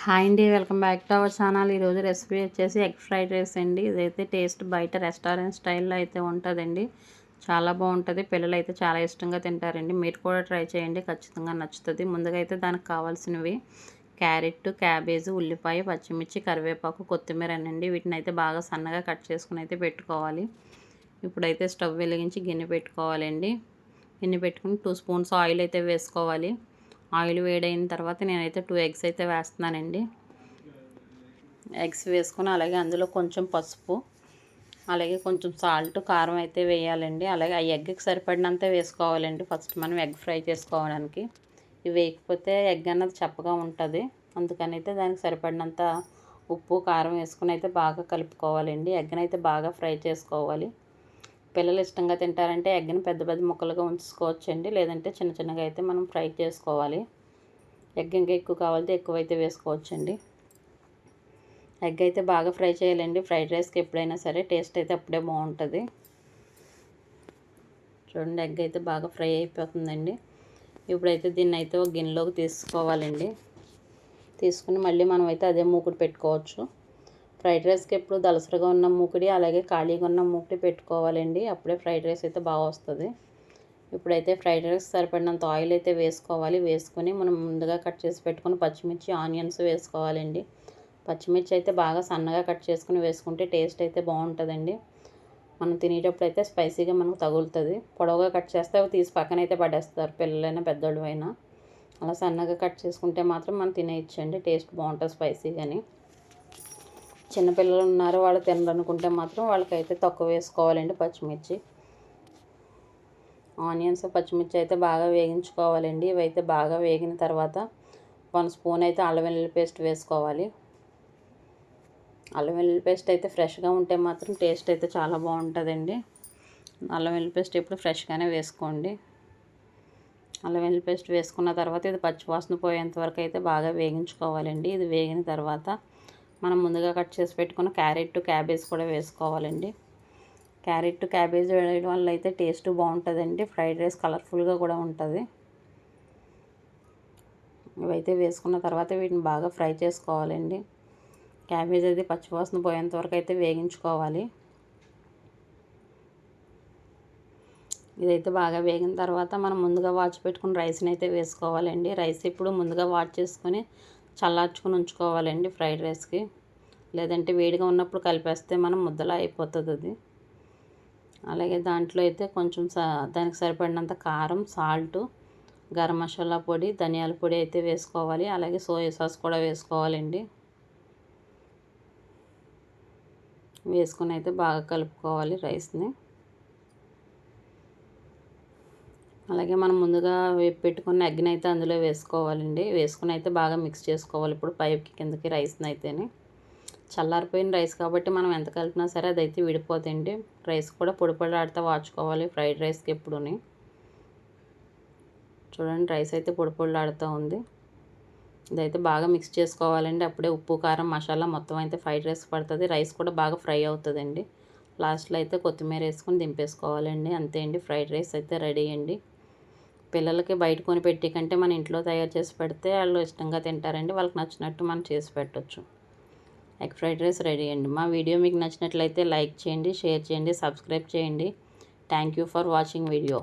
Hi అండి, welcome back to our channel. ఈరోజు recipe వచ్చేసి ఎగ్ ఫ్రైడ్ రైస్ అండి. ఇదైతే టేస్ట్ బయట రెస్టారెంట్ స్టైల్లో అయితే ఉంటుందండి. చాలా బాగుంటుంది. పిల్లలు అయితే చాలా ఇష్టంగా తింటారండి. మీరు కూడా ట్రై చేయండి, ఖచ్చితంగా నచ్చుతుంది. ముందుగా అయితే దానికి కావాల్సినవి క్యారెట్, క్యాబేజీ, ఉల్లిపాయ, పచ్చిమిర్చి, కరివేపాకు, కొత్తిమీర అనండి. వీటిని అయితే బాగా సన్నగా కట్ చేసుకుని అయితే పెట్టుకోవాలి. ఇప్పుడైతే స్టవ్ వెలిగించి గిన్నె పెట్టుకోవాలండి. గిన్నె పెట్టుకుని 2 స్పూన్స్ ఆయిల్ అయితే వేసుకోవాలి. ఆయిల్ వేడైన తర్వాత నేనైతే 2 ఎగ్స్ అయితే వేస్తున్నానండి. ఎగ్స్ వేసుకొని అలాగే అందులో కొంచెం పసుపు, అలాగే కొంచెం సాల్ట్, కారం అయితే వేయాలండి. అలాగే ఆ ఎగ్కి సరిపడినంత వేసుకోవాలండి ఫస్ట్ మనం ఎగ్ ఫ్రై చేసుకోవడానికి. ఇవి వేయకపోతే ఎగ్ అన్నది చప్పగా ఉంటుంది. అందుకని అయితే దానికి సరిపడినంత ఉప్పు, కారం వేసుకుని అయితే బాగా కలుపుకోవాలండి. ఎగ్ని అయితే బాగా ఫ్రై చేసుకోవాలి. పిల్లలు ఇష్టంగా తింటారంటే ఎగ్ని పెద్ద పెద్ద ముక్కలుగా ఉంచుకోవచ్చండి, లేదంటే చిన్న చిన్నగా అయితే మనం ఫ్రై చేసుకోవాలి. ఎగ్ ఇంకా ఎక్కువ కావాలంటే ఎక్కువైతే వేసుకోవచ్చండి. ఎగ్ అయితే బాగా ఫ్రై చేయాలండి. ఫ్రైడ్ రైస్కి ఎప్పుడైనా సరే టేస్ట్ అయితే అప్పుడే బాగుంటుంది. చూడండి, ఎగ్ అయితే బాగా ఫ్రై అయిపోతుందండి. ఇప్పుడైతే దీన్ని అయితే ఒక గిన్నెలోకి తీసుకోవాలండి. తీసుకుని మళ్ళీ మనం అయితే అదే మూకుడు పెట్టుకోవచ్చు. ఫ్రైడ్ రైస్కి ఎప్పుడు దలసరిగా ఉన్న మూకుడి, అలాగే ఖాళీగా ఉన్న మూకుడి పెట్టుకోవాలండి. అప్పుడే ఫ్రైడ్ రైస్ అయితే బాగా వస్తుంది. ఇప్పుడైతే ఫ్రైడ్ రైస్ సరిపడినంత ఆయిల్ అయితే వేసుకోవాలి. వేసుకొని మనం ముందుగా కట్ చేసి పెట్టుకుని పచ్చిమిర్చి, ఆనియన్స్ వేసుకోవాలండి. పచ్చిమిర్చి అయితే బాగా సన్నగా కట్ చేసుకుని వేసుకుంటే టేస్ట్ అయితే బాగుంటుందండి. మనం తినేటప్పుడు అయితే స్పైసీగా మనకు తగులుతుంది. పొడవుగా కట్ చేస్తే అవి తీసి పక్కన అయితే పడేస్తారు, పిల్లలైనా పెద్దోళ్ళు అయినా. అలా సన్నగా కట్ చేసుకుంటే మాత్రం మనం తినేయచ్చండి, టేస్ట్ బాగుంటుంది స్పైసీగాని. చిన్నపిల్లలు ఉన్నారు, వాళ్ళు తినరనుకుంటే మాత్రం వాళ్ళకైతే తక్కువ వేసుకోవాలండి పచ్చిమిర్చి. ఆనియన్స్, పచ్చిమిర్చి అయితే బాగా వేగించుకోవాలండి. ఇవైతే బాగా వేగిన తర్వాత 1 స్పూన్ అయితే అల్లం వెల్లుల్లి పేస్ట్ వేసుకోవాలి. అల్లం వెల్లుల్లి పేస్ట్ అయితే ఫ్రెష్గా ఉంటే మాత్రం టేస్ట్ అయితే చాలా బాగుంటుందండి. అల్లం వెల్లుల్లి పేస్ట్ ఎప్పుడు ఫ్రెష్గానే వేసుకోండి. అల్లం వెల్లుల్లి పేస్ట్ వేసుకున్న తర్వాత ఇది పచ్చివాసన పోయేంత వరకు అయితే బాగా వేగించుకోవాలండి. ఇది వేగిన తర్వాత మనం ముందుగా కట్ చేసి పెట్టుకున్న క్యారెట్, క్యాబేజ్ కూడా వేసుకోవాలండి. క్యారెట్, క్యాబేజ్ వేయడం వల్ల అయితే టేస్ట్ బాగుంటుందండి. ఫ్రైడ్ రైస్ కలర్ఫుల్గా కూడా ఉంటుంది. ఇవైతే వేసుకున్న తర్వాత వీటిని బాగా ఫ్రై చేసుకోవాలండి. క్యాబేజ్ అయితే పచ్చివాసన పోయేంత వరకు అయితే వేగించుకోవాలి. ఇదైతే బాగా వేగిన తర్వాత మనం ముందుగా వాచ్ పెట్టుకుని రైస్ని అయితే వేసుకోవాలండి. రైస్ ఇప్పుడు ముందుగా వాచ్ చేసుకొని చల్లార్చుకొని ఉంచుకోవాలండి ఫ్రైడ్ రైస్కి. లేదంటే వేడిగా ఉన్నప్పుడు కలిపేస్తే మనం ముద్దలా అయిపోతుంది అది. అలాగే దాంట్లో అయితే కొంచెం దానికి సరిపడినంత కారం, సాల్ట్, గరం మసాలా పొడి, ధనియాల పొడి అయితే వేసుకోవాలి. అలాగే సోయా సాస్ కూడా వేసుకోవాలండి. వేసుకుని అయితే బాగా కలుపుకోవాలి రైస్ని. అలాగే మనం ముందుగా వేపి పెట్టుకున్న ఎగ్ని అయితే అందులో వేసుకోవాలండి. వేసుకుని అయితే బాగా మిక్స్ చేసుకోవాలి. ఇప్పుడు పైకి కిందకి రైస్ని అయితేనే. చల్లారిపోయిన రైస్ కాబట్టి మనం ఎంత కలిపినా సరే అదైతే విడిపోతుంది. రైస్ కూడా పొడి పొడిలాడుతూ వాచుకోవాలి ఫ్రైడ్ రైస్కి ఎప్పుడుని. చూడండి, రైస్ అయితే పొడి పొడిలాడుతూ ఉంది. ఇదైతే బాగా మిక్స్ చేసుకోవాలండి. అప్పుడే ఉప్పు, కారం, మసాలా మొత్తం అయితే ఫ్రైడ్ రైస్ పడుతుంది. రైస్ కూడా బాగా ఫ్రై అవుతుందండి. లాస్ట్లో అయితే కొత్తిమీర వేసుకొని దింపేసుకోవాలండి. అంతే అండి, ఫ్రైడ్ రైస్ అయితే రెడీ అండి. పిల్లలకి బయట కొని పెట్టి కంటే మన ఇంట్లో తయారు చేసి పెడితే వాళ్ళు ఇష్టంగా తింటారండి. వాళ్ళకి నచ్చినట్టు మనం చేసి పెట్టవచ్చు. ఎగ్ ఫ్రైడ్ రైస్ రెడీ అండి. మా వీడియో మీకు నచ్చినట్లయితే లైక్ చేయండి, షేర్ చేయండి, సబ్స్క్రైబ్ చేయండి. Thank you for watching video.